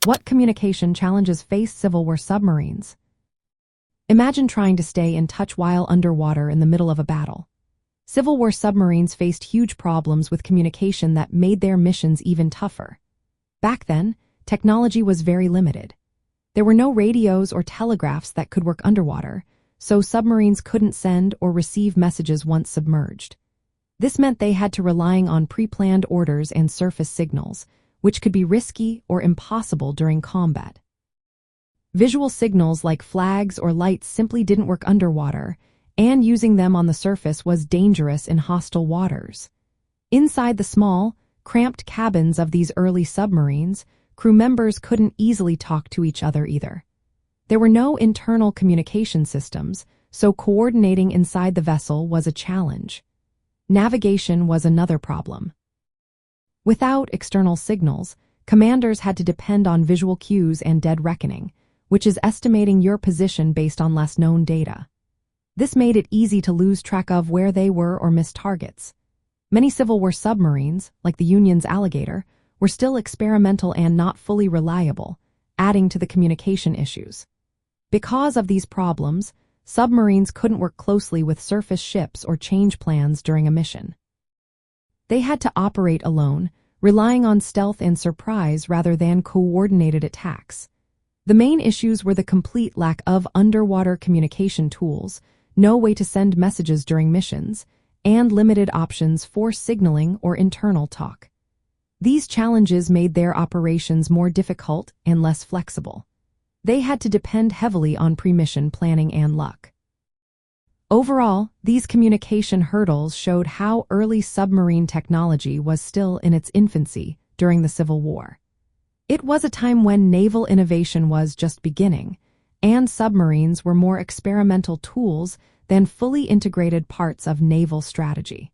What communication challenges face Civil War submarines? Imagine trying to stay in touch while underwater in the middle of a battle. Civil War submarines faced huge problems with communication that made their missions even tougher. Back then, technology was very limited. There were no radios or telegraphs that could work underwater, so submarines couldn't send or receive messages once submerged. This meant they had to rely on pre-planned orders and surface signals, which could be risky or impossible during combat. Visual signals like flags or lights simply didn't work underwater, and using them on the surface was dangerous in hostile waters. Inside the small, cramped cabins of these early submarines, crew members couldn't easily talk to each other either. There were no internal communication systems, so coordinating inside the vessel was a challenge. Navigation was another problem. Without external signals, commanders had to depend on visual cues and dead reckoning, which is estimating your position based on less known data. This made it easy to lose track of where they were or miss targets. Many Civil War submarines, like the Union's Alligator, were still experimental and not fully reliable, adding to the communication issues. Because of these problems, submarines couldn't work closely with surface ships or change plans during a mission. They had to operate alone, relying on stealth and surprise rather than coordinated attacks. The main issues were the complete lack of underwater communication tools, no way to send messages during missions, and limited options for signaling or internal talk. These challenges made their operations more difficult and less flexible. They had to depend heavily on pre-mission planning and luck. Overall, these communication hurdles showed how early submarine technology was still in its infancy during the Civil War. It was a time when naval innovation was just beginning, and submarines were more experimental tools than fully integrated parts of naval strategy.